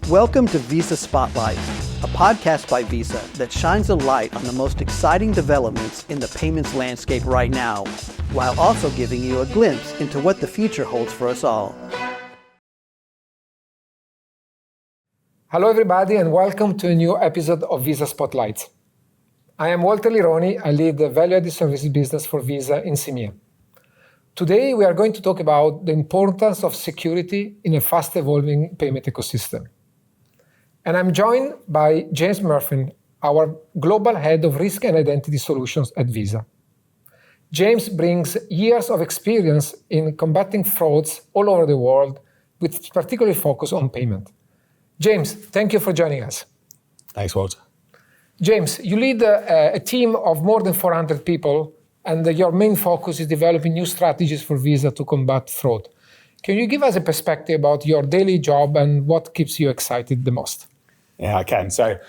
Welcome to Visa Spotlight, a podcast by Visa that shines a light on the most exciting developments in the payments landscape right now, while also giving you a glimpse into what the future holds for us all. Hello everybody and welcome to a new episode of Visa Spotlight. I am Walter Lironi. I lead the value-added services business for Visa in CEMEA. Today we are going to talk about the importance of security in a fast-evolving payment ecosystem. And I'm joined by James Mirfin, our Global Head of Risk and Identity Solutions at Visa. James brings years of experience in combating frauds all over the world, with particular focus on payment. James, thank you for joining us. Thanks, Walter. James, you lead a team of more than 400 people, and your main focus is developing new strategies for Visa to combat fraud. Can you give us a perspective about your daily job and what keeps you excited the most? Yeah, I can. So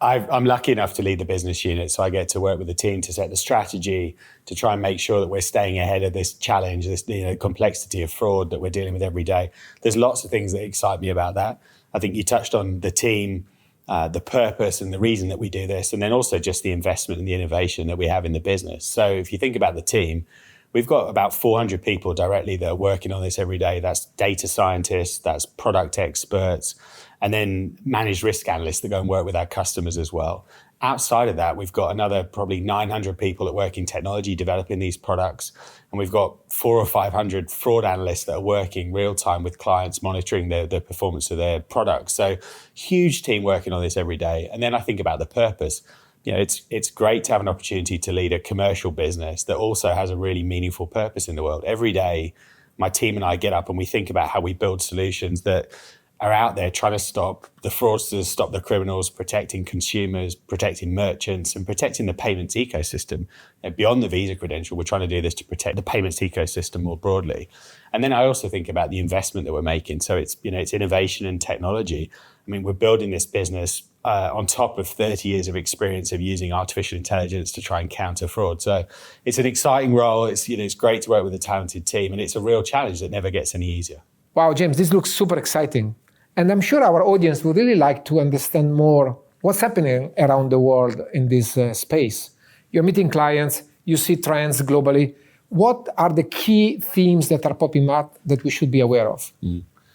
I'm lucky enough to lead the business unit, so I get to work with the team to set the strategy, to try and make sure that we're staying ahead of this challenge, this complexity of fraud that we're dealing with every day. There's lots of things that excite me about that. I think you touched on the team, the purpose and the reason that we do this, and then also just the investment and the innovation that we have in the business. So if you think about the team, we've got about 400 people directly that are working on this every day. That's data scientists, that's product experts, and then managed risk analysts that go and work with our customers as well. Outside of that, we've got another probably 900 people that work in technology developing these products. And we've got 400 or 500 fraud analysts that are working real time with clients, monitoring the performance of their products. So huge team working on this every day. And then I think about the purpose. You know, it's great to have an opportunity to lead a commercial business that also has a really meaningful purpose in the world. Every day, my team and I get up and we think about how we build solutions that are out there trying to stop the fraudsters, stop the criminals, protecting consumers, protecting merchants, and protecting the payments ecosystem. And beyond the Visa credential, we're trying to do this to protect the payments ecosystem more broadly. And then I also think about the investment that we're making. So it's innovation and technology. I mean, we're building this business on top of 30 years of experience of using artificial intelligence to try and counter fraud. So it's an exciting role. It's great to work with a talented team, and it's a real challenge that never gets any easier. Wow, James, this looks super exciting. And I'm sure our audience would really like to understand more what's happening around the world in this space. You're meeting clients, you see trends globally. What are the key themes that are popping up that we should be aware of?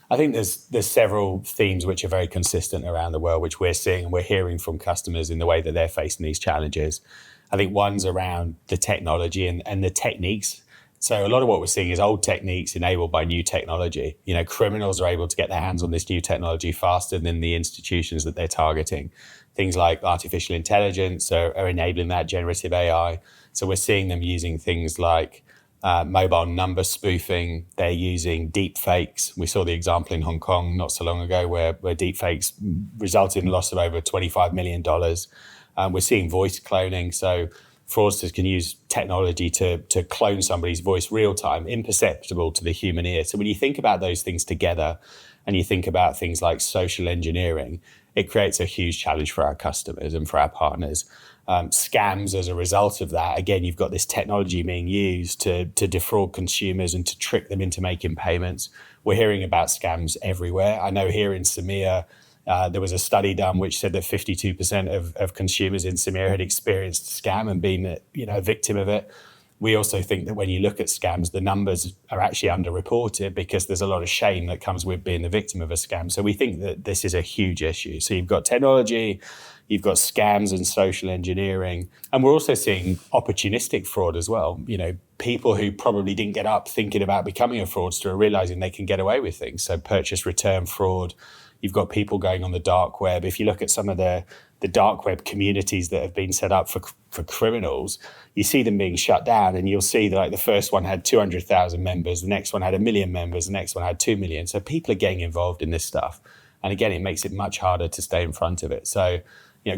I think there's several themes which are very consistent around the world, which we're seeing and we're hearing from customers in the way that they're facing these challenges. I think one's around the technology and the techniques. So a lot of what we're seeing is old techniques enabled by new technology. You know, criminals are able to get their hands on this new technology faster than the institutions that they're targeting. Things like artificial intelligence are enabling that, generative AI. So we're seeing them using things like mobile number spoofing. They're using deep fakes. We saw the example in Hong Kong not so long ago where deep fakes resulted in a loss of over $25 million. We're seeing voice cloning. So fraudsters can use technology to clone somebody's voice real time, imperceptible to the human ear. So when you think about those things together and you think about things like social engineering, it creates a huge challenge for our customers and for our partners. Scams as a result of that, again, you've got this technology being used to defraud consumers and to trick them into making payments. We're hearing about scams everywhere. I know here in CEMEA, there was a study done which said that 52% of consumers in CEMEA had experienced a scam and been a victim of it. We also think that when you look at scams, the numbers are actually underreported because there's a lot of shame that comes with being the victim of a scam. So we think that this is a huge issue. So you've got technology, you've got scams and social engineering, and we're also seeing opportunistic fraud as well. You know, people who probably didn't get up thinking about becoming a fraudster are realizing they can get away with things. So purchase return fraud. You've got people going on the dark web. If you look at some of the dark web communities that have been set up for criminals, you see them being shut down, and you'll see that like the first one had 200,000 members, the next one had 1 million members, the next one had 2 million. So people are getting involved in this stuff. And again, it makes it much harder to stay in front of it. So,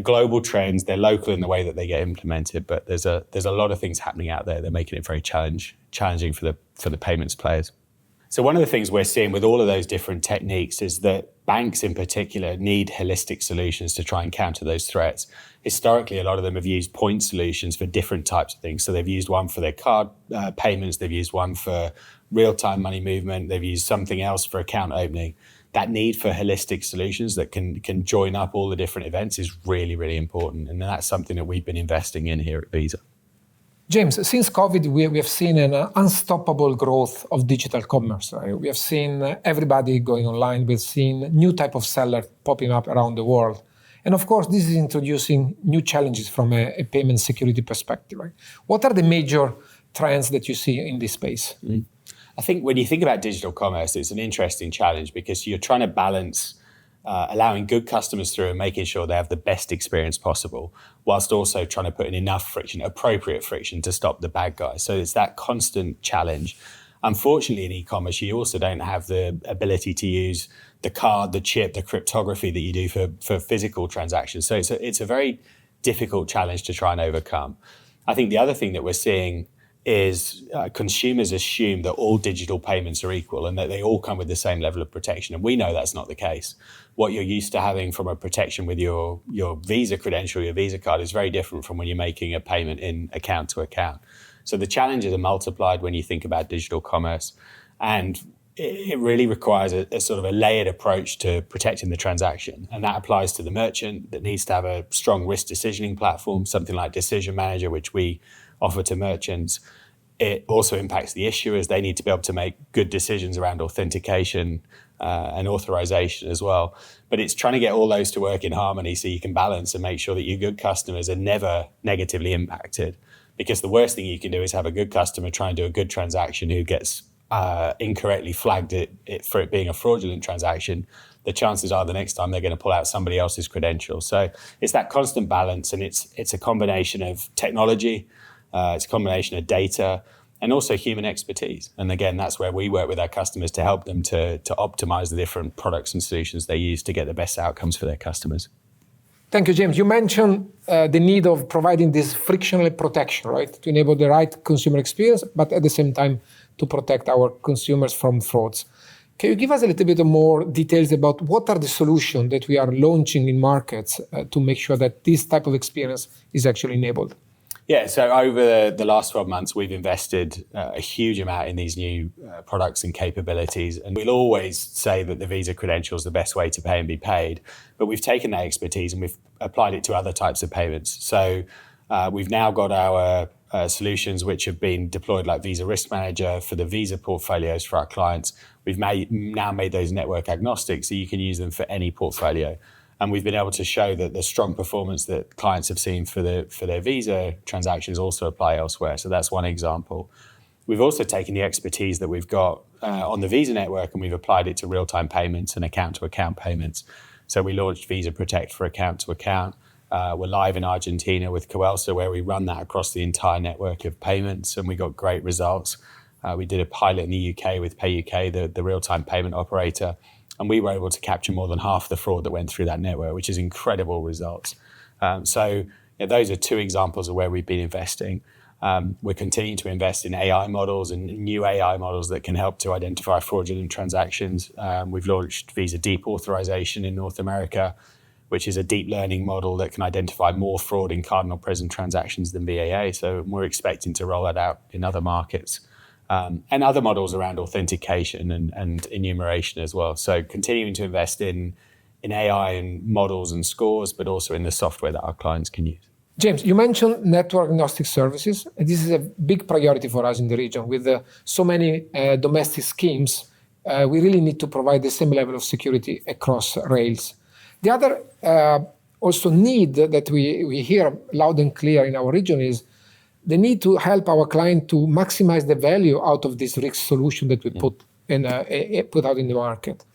global trends, they're local in the way that they get implemented, but there's a lot of things happening out there that are making it very challenging for the payments players. So one of the things we're seeing with all of those different techniques is that banks in particular need holistic solutions to try and counter those threats. Historically, a lot of them have used point solutions for different types of things. So they've used one for their card payments, they've used one for real-time money movement, they've used something else for account opening. that need for holistic solutions that can join up all the different events is really, really important. And that's something that we've been investing in here at Visa. James, since COVID, we have seen an unstoppable growth of digital commerce. Right? We have seen everybody going online. We've seen new type of seller popping up around the world. And of course, this is introducing new challenges from a payment security perspective. Right? What are the major trends that you see in this space? I think when you think about digital commerce, it's an interesting challenge because you're trying to balance allowing good customers through and making sure they have the best experience possible, whilst also trying to put in enough friction, appropriate friction, to stop the bad guys. So it's that constant challenge. Unfortunately, in e-commerce, you also don't have the ability to use the card, the chip, the cryptography that you do for physical transactions. So it's a very difficult challenge to try and overcome. I think the other thing that we're seeing is consumers assume that all digital payments are equal and that they all come with the same level of protection. And we know that's not the case. What you're used to having from a protection with your Visa credential, your Visa card, is very different from when you're making a payment in account to account. So the challenges are multiplied when you think about digital commerce. And it really requires a sort of a layered approach to protecting the transaction. And that applies to the merchant that needs to have a strong risk decisioning platform, something like Decision Manager, which we offer to merchants. It also impacts the issuers. They need to be able to make good decisions around authentication and authorization as well. But it's trying to get all those to work in harmony so you can balance and make sure that your good customers are never negatively impacted. Because the worst thing you can do is have a good customer try and do a good transaction who gets incorrectly flagged it for it being a fraudulent transaction. The chances are the next time they're going to pull out somebody else's credentials. So it's that constant balance, and it's a combination of technology, it's a combination of data, and also human expertise. And again, that's where we work with our customers to help them to optimize the different products and solutions they use to get the best outcomes for their customers. Thank you, James. You mentioned the need of providing this frictionless protection, right? To enable the right consumer experience, but at the same time to protect our consumers from frauds. Can you give us a little bit more details about what are the solutions that we are launching in markets to make sure that this type of experience is actually enabled? Yeah, so over the last 12 months, we've invested a huge amount in these new products and capabilities. And we'll always say that the Visa credential is the best way to pay and be paid. But we've taken that expertise and we've applied it to other types of payments. So we've now got our solutions which have been deployed like Visa Risk Manager for the Visa portfolios for our clients. We've now made those network agnostic so you can use them for any portfolio. And we've been able to show that the strong performance that clients have seen for their Visa transactions also apply elsewhere. So that's one example. We've also taken the expertise that we've got on the Visa network and we've applied it to real-time payments and account-to-account payments. So we launched Visa Protect for account-to-account. We're live in Argentina with Coelsa, where we run that across the entire network of payments, and we got great results. We did a pilot in the UK with PayUK, the real-time payment operator, and we were able to capture more than half the fraud that went through that network, which is incredible results. So those are two examples of where we've been investing. We're continuing to invest in AI models and new AI models that can help to identify fraudulent transactions. We've launched Visa Deep Authorization in North America, which is a deep learning model that can identify more fraud in cardinal present transactions than VAA. So we're expecting to roll that out in other markets. And other models around authentication and enumeration as well. So continuing to invest in AI and models and scores, but also in the software that our clients can use. James, you mentioned network agnostic services. And this is a big priority for us in the region. With so many domestic schemes, we really need to provide the same level of security across rails. The other also need that we hear loud and clear in our region is the need to help our client to maximize the value out of this risk solution that we put out in the market.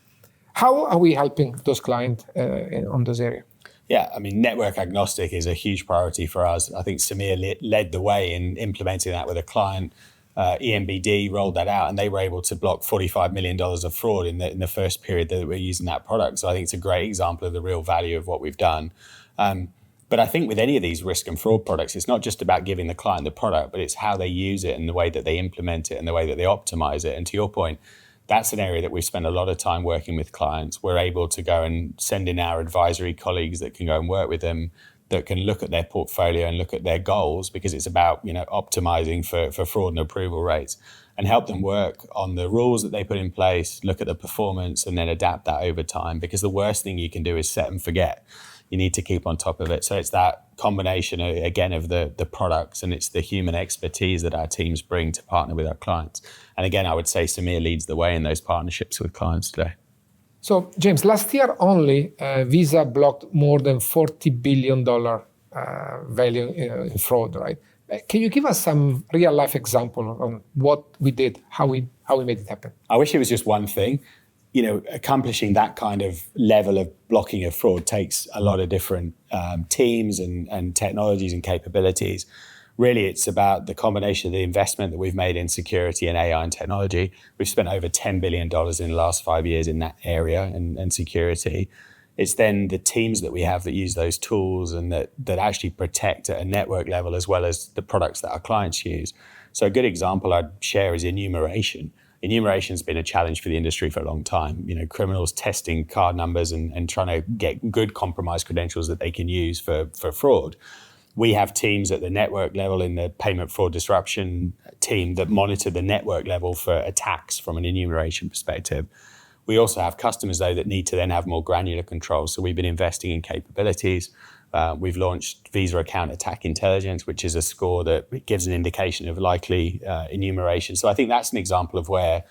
How are we helping those clients on this area? Yeah, I mean, network agnostic is a huge priority for us. I think CEMEA led the way in implementing that with a client. EMBD rolled that out, and they were able to block $45 million of fraud in the first period that we're using that product. So I think it's a great example of the real value of what we've done. But I think with any of these risk and fraud products, it's not just about giving the client the product, but it's how they use it and the way that they implement it and the way that they optimize it. And to your point, that's an area that we've spent a lot of time working with clients. We're able to go and send in our advisory colleagues that can go and work with them, that can look at their portfolio and look at their goals, because it's about optimizing for fraud and approval rates. and help them work on the rules that they put in place, look at the performance, and then adapt that over time. Because the worst thing you can do is set and forget. You need to keep on top of it. So it's that combination, again, of the products, and it's the human expertise that our teams bring to partner with our clients. And again, I would say CEMEA leads the way in those partnerships with clients today. So, James, last year only, Visa blocked more than $40 billion value in fraud, right? Can you give us some real-life example on what we did, how we made it happen? I wish it was just one thing. Accomplishing that kind of level of blocking of fraud takes a lot of different teams and technologies and capabilities. Really, it's about the combination of the investment that we've made in security and AI and technology. We've spent over $10 billion in the last 5 years in that area and security. It's then the teams that we have that use those tools and that actually protect at a network level as well as the products that our clients use. So a good example I'd share is enumeration. Enumeration has been a challenge for the industry for a long time. Criminals testing card numbers and trying to get good compromised credentials that they can use for fraud. We have teams at the network level in the payment fraud disruption team that monitor the network level for attacks from an enumeration perspective. We also have customers, though, that need to then have more granular control. So we've been investing in capabilities. We've launched Visa Account Attack Intelligence, which is a score that gives an indication of likely enumeration. So I think that's an example of where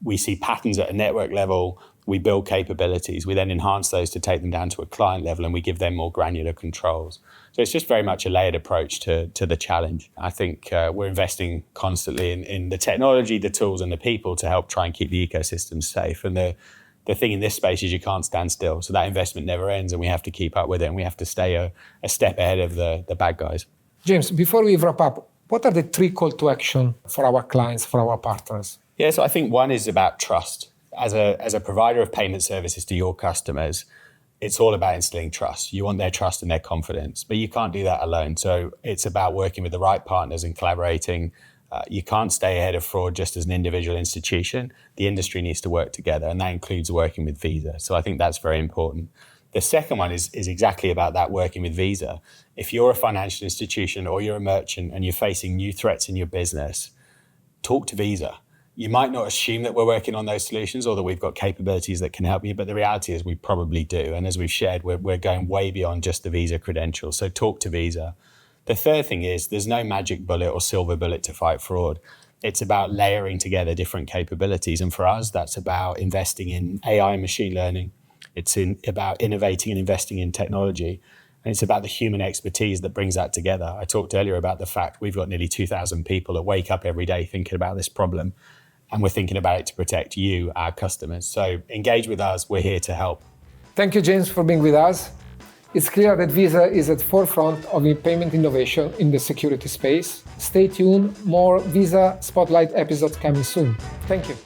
we see patterns at a network level, we build capabilities, we then enhance those to take them down to a client level, and we give them more granular controls. So it's just very much a layered approach to the challenge. I think we're investing constantly in the technology, the tools, and the people to help try and keep the ecosystem safe. And the thing in this space is you can't stand still. So that investment never ends, and we have to keep up with it, and we have to stay a step ahead of the bad guys. James, before we wrap up, what are the 3 call to action for our clients, for our partners? Yeah, so I think one is about trust. As a provider of payment services to your customers, it's all about instilling trust. You want their trust and their confidence, but you can't do that alone. So it's about working with the right partners and collaborating. You can't stay ahead of fraud just as an individual institution. The industry needs to work together, and that includes working with Visa. So I think that's very important. The second one is exactly about that, working with Visa. If you're a financial institution or you're a merchant and you're facing new threats in your business, talk to Visa. You might not assume that we're working on those solutions or that we've got capabilities that can help you, but the reality is we probably do. And as we've shared, we're going way beyond just the Visa credentials. So talk to Visa. The third thing is there's no magic bullet or silver bullet to fight fraud. It's about layering together different capabilities. And for us, that's about investing in AI and machine learning. It's about innovating and investing in technology. And it's about the human expertise that brings that together. I talked earlier about the fact we've got nearly 2,000 people that wake up every day thinking about this problem. And we're thinking about it to protect you, our customers. So engage with us. We're here to help. Thank you, James, for being with us. It's clear that Visa is at the forefront of payment innovation in the security space. Stay tuned. More Visa Spotlight episodes coming soon. Thank you.